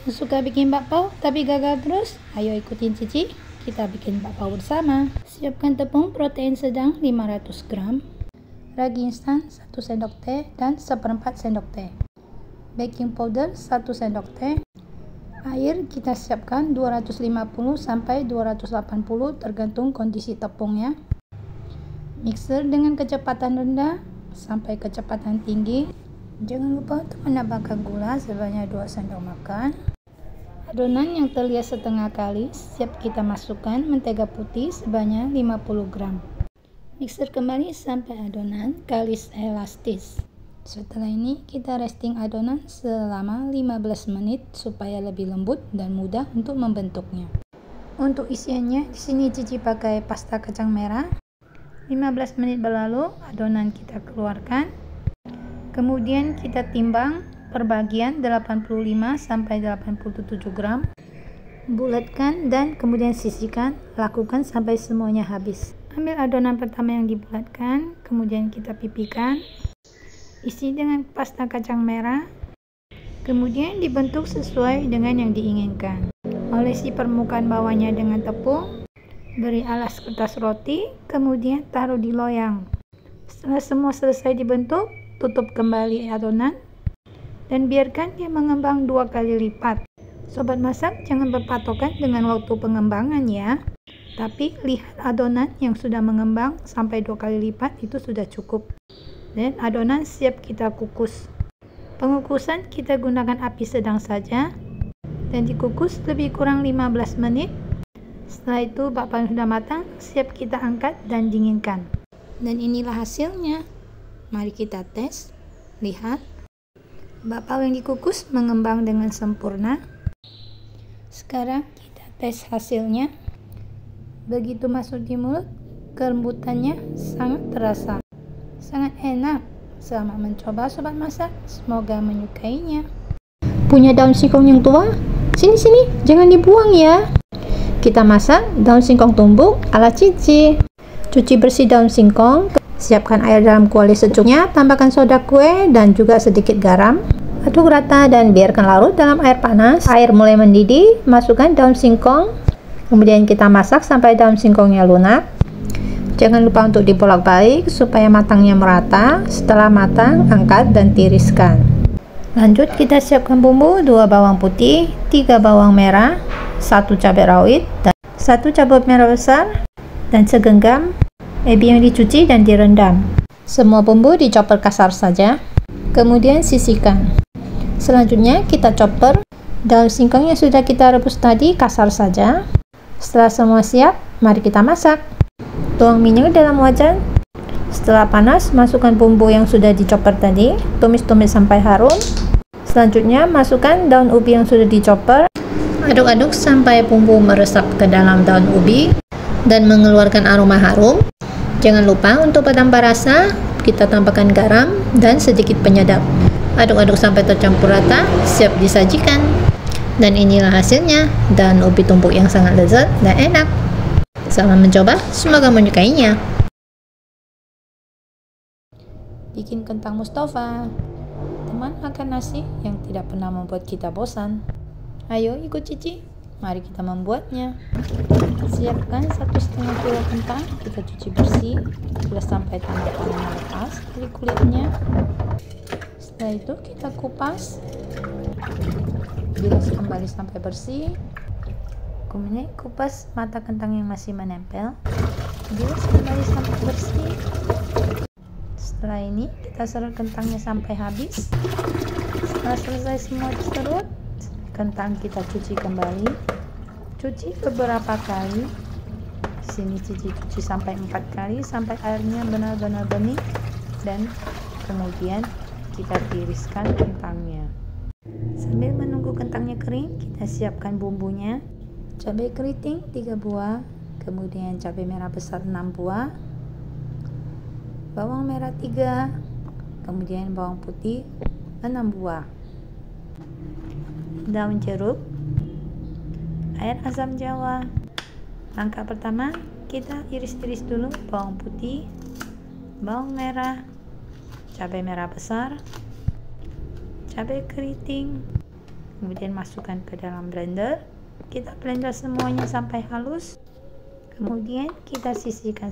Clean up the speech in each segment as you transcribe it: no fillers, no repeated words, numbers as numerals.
Suka bikin bakpao tapi gagal terus? Ayo ikutin Cici, kita bikin bakpao bersama. Siapkan tepung protein sedang 500 gram, ragi instan 1 sendok teh dan 1/4 sendok teh, baking powder 1 sendok teh. Air kita siapkan 250 sampai 280 tergantung kondisi tepungnya. Mixer dengan kecepatan rendah sampai kecepatan tinggi. Jangan lupa untuk menambahkan gula sebanyak 2 sendok makan. Adonan yang terlihat setengah kali siap kita masukkan mentega putih sebanyak 50 gram. Mixer kembali sampai adonan kalis elastis. Setelah ini kita resting adonan selama 15 menit supaya lebih lembut dan mudah untuk membentuknya. Untuk isiannya di sini Cici pakai pasta kacang merah. 15 menit berlalu adonan kita keluarkan. Kemudian kita timbang per bagian 85 sampai 87 gram. Bulatkan dan kemudian sisihkan. Lakukan sampai semuanya habis. Ambil adonan pertama yang dibulatkan, kemudian kita pipihkan. Isi dengan pasta kacang merah. Kemudian dibentuk sesuai dengan yang diinginkan. Olesi permukaan bawahnya dengan tepung. Beri alas kertas roti, kemudian taruh di loyang. Setelah semua selesai dibentuk, tutup kembali adonan dan biarkan dia mengembang 2 kali lipat. Sobat masak, jangan berpatokan dengan waktu pengembangan ya. Tapi lihat adonan yang sudah mengembang sampai 2 kali lipat itu sudah cukup. Dan adonan siap kita kukus. Pengukusan kita gunakan api sedang saja dan dikukus lebih kurang 15 menit. Setelah itu bakpao sudah matang, siap kita angkat dan dinginkan. Dan inilah hasilnya. Mari kita tes. Lihat. Bakpao yang dikukus mengembang dengan sempurna. Sekarang kita tes hasilnya. Begitu masuk di mulut, kelembutannya sangat terasa. Sangat enak. Selamat mencoba sobat masak. Semoga menyukainya. Punya daun singkong yang tua? Sini, jangan dibuang ya. Kita masak daun singkong tumbuk ala Cici. Cuci bersih daun singkong. Siapkan air dalam kuali secukupnya, tambahkan soda kue dan juga sedikit garam. Aduk rata dan biarkan larut dalam air panas. Air mulai mendidih, masukkan daun singkong. Kemudian kita masak sampai daun singkongnya lunak. Jangan lupa untuk dibolak-balik supaya matangnya merata. Setelah matang, angkat dan tiriskan. Lanjut kita siapkan bumbu 2 bawang putih, 3 bawang merah, 1 cabai rawit, dan 1 cabai merah besar, dan segenggam ebi yang dicuci dan direndam. Semua bumbu dicoper kasar saja. Kemudian sisihkan. Selanjutnya kita chopper daun singkong yang sudah kita rebus tadi kasar saja. Setelah semua siap, mari kita masak. Tuang minyak dalam wajan. Setelah panas, masukkan bumbu yang sudah dichopper tadi. Tumis-tumis sampai harum. Selanjutnya masukkan daun ubi yang sudah dichopper. Aduk-aduk sampai bumbu meresap ke dalam daun ubi dan mengeluarkan aroma harum. Jangan lupa untuk penambah rasa, kita tambahkan garam dan sedikit penyedap. Aduk-aduk sampai tercampur rata, siap disajikan. Dan inilah hasilnya, daun ubi tumbuk yang sangat lezat dan enak. Selamat mencoba, semoga menyukainya. Bikin kentang Mustafa, teman makan nasi yang tidak pernah membuat kita bosan. Ayo ikut Cici. Mari kita membuatnya. Siapkan 1,5 kilo kentang, kita cuci bersih sudah sampai tanah-tanahnya lepas dari kulitnya. Setelah itu kita kupas, bilas kembali sampai bersih. Kemudian kupas mata kentang yang masih menempel, bilas kembali sampai bersih. Setelah ini kita serut kentangnya sampai habis. Setelah selesai semua diserut, kentang kita cuci kembali. Cuci beberapa kali. Di sini Cici cuci sampai 4 kali sampai airnya benar-benar bening, dan kemudian kita tiriskan kentangnya. Sambil menunggu kentangnya kering, kita siapkan bumbunya. Cabai keriting 3 buah, kemudian cabai merah besar 6 buah, bawang merah 3, kemudian bawang putih 6 buah, daun jeruk, air asam jawa. Langkah pertama, kita iris-iris dulu bawang putih, bawang merah, cabai merah besar, cabai keriting, Kemudian masukkan ke dalam blender. Kita blender semuanya sampai halus. Kemudian kita sisihkan.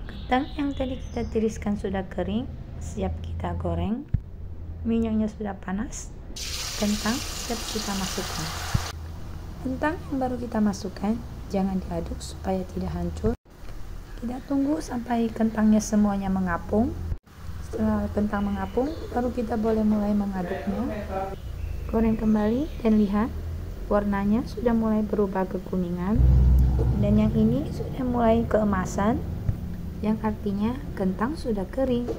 Kentang yang tadi kita tiriskan sudah kering, siap kita goreng. Minyaknya sudah panas. Kentang siap kita masukkan. Kentang yang baru kita masukkan, jangan diaduk supaya tidak hancur. Kita tunggu sampai kentangnya semuanya mengapung. Setelah kentang mengapung, baru kita boleh mulai mengaduknya. Goreng kembali dan lihat, warnanya sudah mulai berubah kekuningan. Dan yang ini sudah mulai keemasan, yang artinya kentang sudah kering.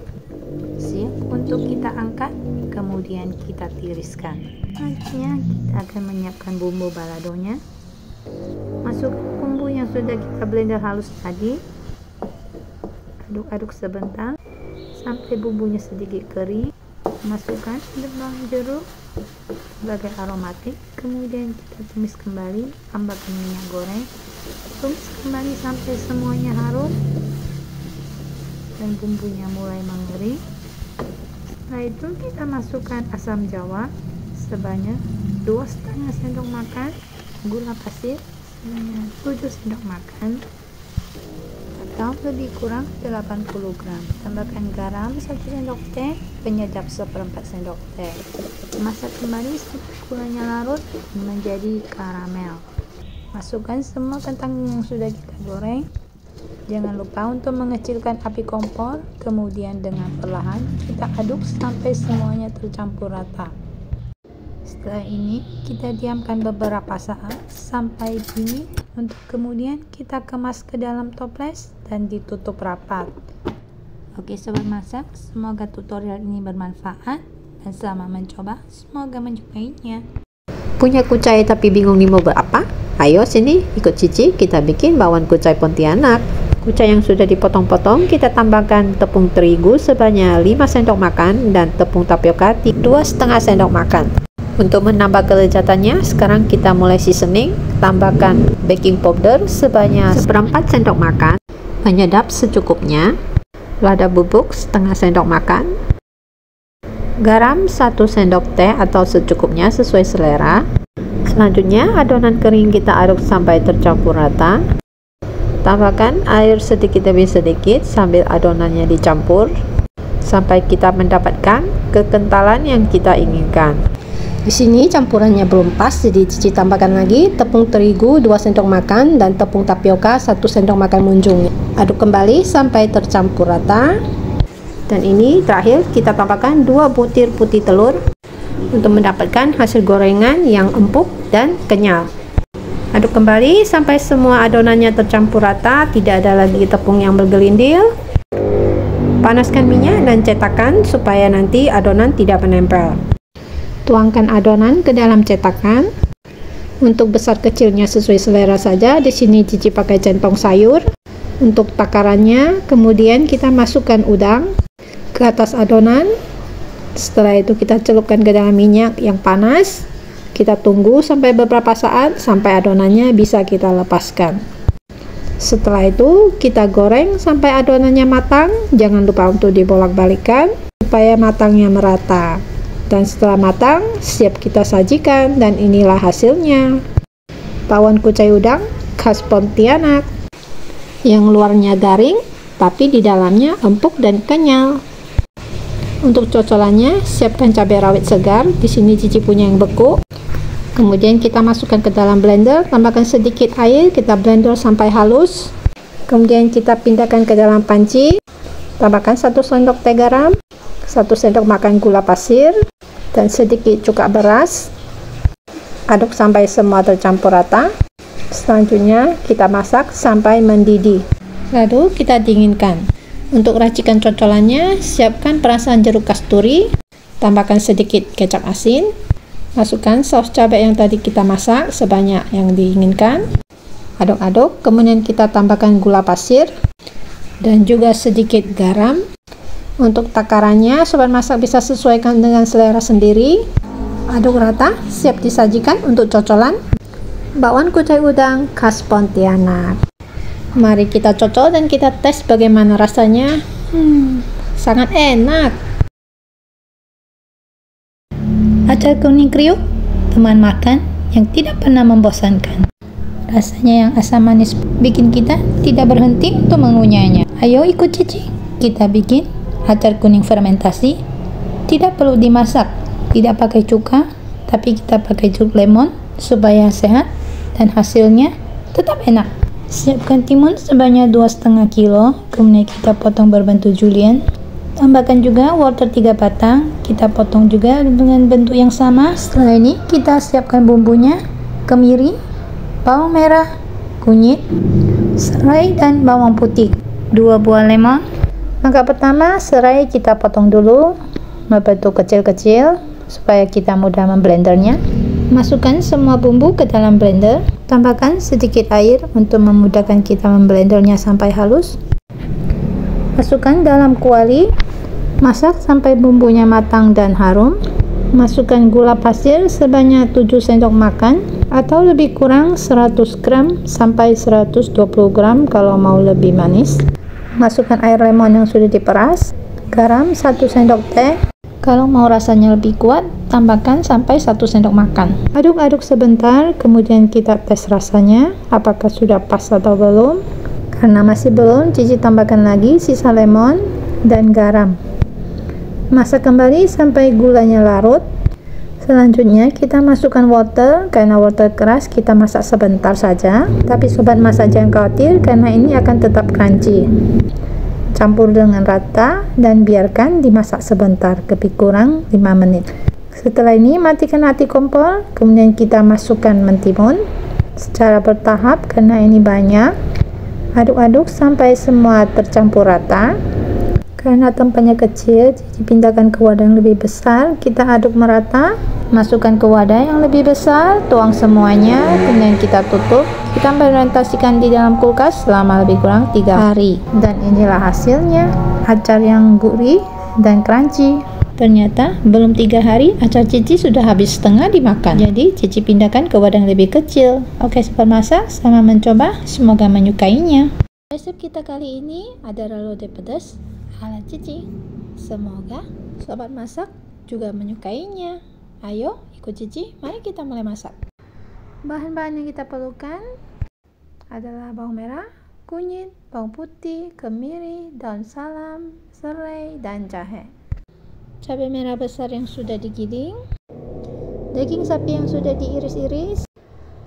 Siap untuk kita angkat, kemudian kita tiriskan. Selanjutnya kita akan menyiapkan bumbu baladonya. Masukkan bumbu yang sudah kita blender halus tadi. Aduk-aduk sebentar sampai bumbunya sedikit kering. Masukkan bawang jeruk sebagai aromatik. Kemudian kita tumis kembali, tambahkan minyak goreng. Tumis kembali sampai semuanya harum dan bumbunya mulai mengering. Setelah itu kita masukkan asam jawa sebanyak 2,5 sendok makan, gula pasir sebanyak 7 sendok makan atau lebih kurang 80 gram. Tambahkan garam 1 sendok teh, penyedap 1/4 sendok teh. Masak kembali sampai gulanya larut menjadi karamel. Masukkan semua kentang yang sudah kita goreng. Jangan lupa untuk mengecilkan api kompor, kemudian dengan perlahan kita aduk sampai semuanya tercampur rata. Setelah ini kita diamkan beberapa saat sampai dingin untuk kemudian kita kemas ke dalam toples dan ditutup rapat. Oke sobat masak, semoga tutorial ini bermanfaat dan selamat mencoba, semoga menyukainya. Punya kucai tapi bingung nih mau berapa? Ayo sini ikut Cici, kita bikin bakwan kucai Pontianak. Kucai yang sudah dipotong-potong kita tambahkan tepung terigu sebanyak 5 sendok makan dan tepung tapioka 2,5 sendok makan. Untuk menambah kelezatannya, sekarang kita mulai seasoning. Tambahkan baking powder sebanyak 1/4 sendok makan, penyedap secukupnya, lada bubuk setengah sendok makan, garam 1 sendok teh atau secukupnya sesuai selera. Selanjutnya adonan kering kita aduk sampai tercampur rata. Tambahkan air sedikit demi sedikit sambil adonannya dicampur sampai kita mendapatkan kekentalan yang kita inginkan. Di sini campurannya belum pas, jadi Cici tambahkan lagi tepung terigu 2 sendok makan dan tepung tapioka 1 sendok makan munjung. Aduk kembali sampai tercampur rata. Dan ini terakhir kita tambahkan 2 butir putih telur untuk mendapatkan hasil gorengan yang empuk dan kenyal. Aduk kembali sampai semua adonannya tercampur rata, tidak ada lagi tepung yang bergelindil. Panaskan minyak dan cetakan supaya nanti adonan tidak menempel. Tuangkan adonan ke dalam cetakan. Untuk besar kecilnya sesuai selera saja. Di sini Cici pakai centong sayur. Untuk takarannya, kemudian kita masukkan udang ke atas adonan. Setelah itu kita celupkan ke dalam minyak yang panas. Kita tunggu sampai beberapa saat sampai adonannya bisa kita lepaskan. Setelah itu kita goreng sampai adonannya matang. Jangan lupa untuk dibolak-balikan supaya matangnya merata. Dan setelah matang, siap kita sajikan. Dan inilah hasilnya. Bakwan kucai udang khas Pontianak. Yang luarnya garing, tapi di dalamnya empuk dan kenyal. Untuk cocolannya, siapkan cabai rawit segar. Di sini Cici punya yang beku. Kemudian kita masukkan ke dalam blender, tambahkan sedikit air, kita blender sampai halus. Kemudian kita pindahkan ke dalam panci. Tambahkan 1 sendok teh garam, 1 sendok makan gula pasir, dan sedikit cuka beras. Aduk sampai semua tercampur rata. Selanjutnya kita masak sampai mendidih. Lalu kita dinginkan. Untuk racikan cocolannya, siapkan perasan jeruk kasturi, tambahkan sedikit kecap asin, masukkan saus cabai yang tadi kita masak sebanyak yang diinginkan. Aduk-aduk, kemudian kita tambahkan gula pasir dan juga sedikit garam. Untuk takarannya, sobat masak bisa sesuaikan dengan selera sendiri. Aduk rata, siap disajikan untuk cocolan bakwan kucai udang khas Pontianak. Mari kita cocol dan kita tes bagaimana rasanya. Sangat enak. Acar kuning kriuk teman makan yang tidak pernah membosankan. Rasanya yang asam manis bikin kita tidak berhenti untuk mengunyahnya. Ayo ikut Cici, kita bikin acar kuning fermentasi. Tidak perlu dimasak, tidak pakai cuka, tapi kita pakai jeruk lemon supaya sehat dan hasilnya tetap enak. Siapkan timun sebanyak 2,5 kilo, kemudian kita potong berbentuk julienne. Tambahkan juga wortel 3 batang, kita potong juga dengan bentuk yang sama. Setelah ini kita siapkan bumbunya, kemiri, bawang merah, kunyit, serai dan bawang putih, 2 buah lemon. Langkah pertama, serai kita potong dulu membentuk kecil-kecil supaya kita mudah memblendernya. Masukkan semua bumbu ke dalam blender, tambahkan sedikit air untuk memudahkan kita memblendernya sampai halus. Masukkan dalam kuali, masak sampai bumbunya matang dan harum. Masukkan gula pasir sebanyak 7 sendok makan atau lebih kurang 100 gram sampai 120 gram kalau mau lebih manis. Masukkan air lemon yang sudah diperas, garam 1 sendok teh. Kalau mau rasanya lebih kuat, tambahkan sampai 1 sendok makan. Aduk-aduk sebentar, kemudian kita tes rasanya apakah sudah pas atau belum. Karena masih belum, Cici tambahkan lagi sisa lemon dan garam. Masak kembali sampai gulanya larut. Selanjutnya kita masukkan wortel. Karena wortel keras kita masak sebentar saja, tapi sobat masak jangan khawatir karena ini akan tetap crunchy. Campur dengan rata dan biarkan dimasak sebentar, lebih kurang 5 menit. Setelah ini matikan api kompor, kemudian kita masukkan mentimun secara bertahap karena ini banyak. Aduk-aduk sampai semua tercampur rata. Karena tempatnya kecil, Cici pindahkan ke wadah yang lebih besar. Kita aduk merata, masukkan ke wadah yang lebih besar, tuang semuanya, kemudian kita tutup. Kita fermentasikan di dalam kulkas selama lebih kurang 3 hari. Dan inilah hasilnya, acar yang gurih dan crunchy. Ternyata belum 3 hari acar Cici sudah habis setengah dimakan. Jadi Cici pindahkan ke wadah yang lebih kecil. Oke sobat masak, selamat mencoba, semoga menyukainya. Resep kita kali ini adalah lodeh pedas ala Cici. Semoga sobat masak juga menyukainya. Ayo ikut Cici, mari kita mulai masak. Bahan-bahan yang kita perlukan adalah bawang merah, kunyit, bawang putih, kemiri, daun salam, serai, dan jahe. Cabai merah besar yang sudah digiling, daging sapi yang sudah diiris-iris,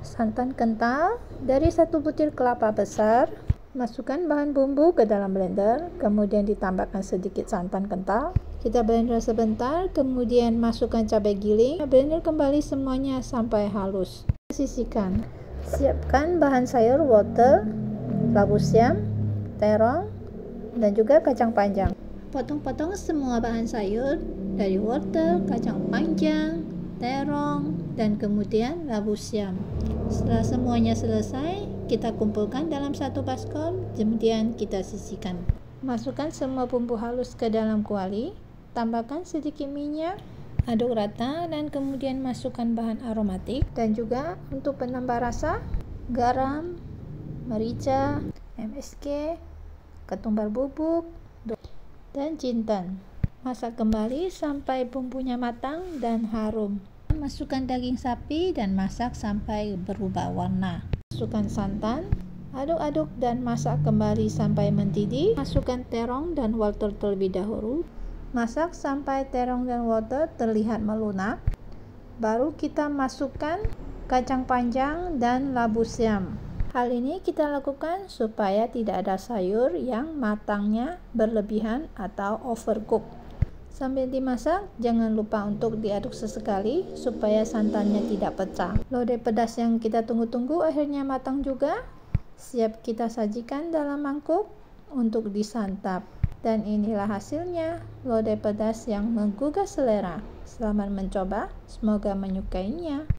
santan kental dari 1 butir kelapa besar. Masukkan bahan bumbu ke dalam blender, kemudian ditambahkan sedikit santan kental. Kita blender sebentar, kemudian masukkan cabai giling. Blender kembali semuanya sampai halus. Sisihkan. Siapkan bahan sayur wortel, labu siam, terong, dan juga kacang panjang. Potong-potong semua bahan sayur dari wortel, kacang panjang, terong, dan kemudian labu siam. Setelah semuanya selesai, kita kumpulkan dalam satu baskom, kemudian kita sisihkan. Masukkan semua bumbu halus ke dalam kuali, tambahkan sedikit minyak, aduk rata, dan kemudian masukkan bahan aromatik dan juga untuk penambah rasa, garam, merica, MSG, ketumbar bubuk, dan jinten. Masak kembali sampai bumbunya matang dan harum. Masukkan daging sapi dan masak sampai berubah warna. Masukkan santan, aduk-aduk dan masak kembali sampai mendidih. Masukkan terong dan wortel terlebih dahulu. Masak sampai terong dan wortel terlihat melunak. Baru kita masukkan kacang panjang dan labu siam. Hal ini kita lakukan supaya tidak ada sayur yang matangnya berlebihan atau overcook. Sambil dimasak, jangan lupa untuk diaduk sesekali supaya santannya tidak pecah. Lodeh pedas yang kita tunggu-tunggu akhirnya matang juga. Siap kita sajikan dalam mangkuk untuk disantap. Dan inilah hasilnya, lodeh pedas yang menggugah selera. Selamat mencoba, semoga menyukainya.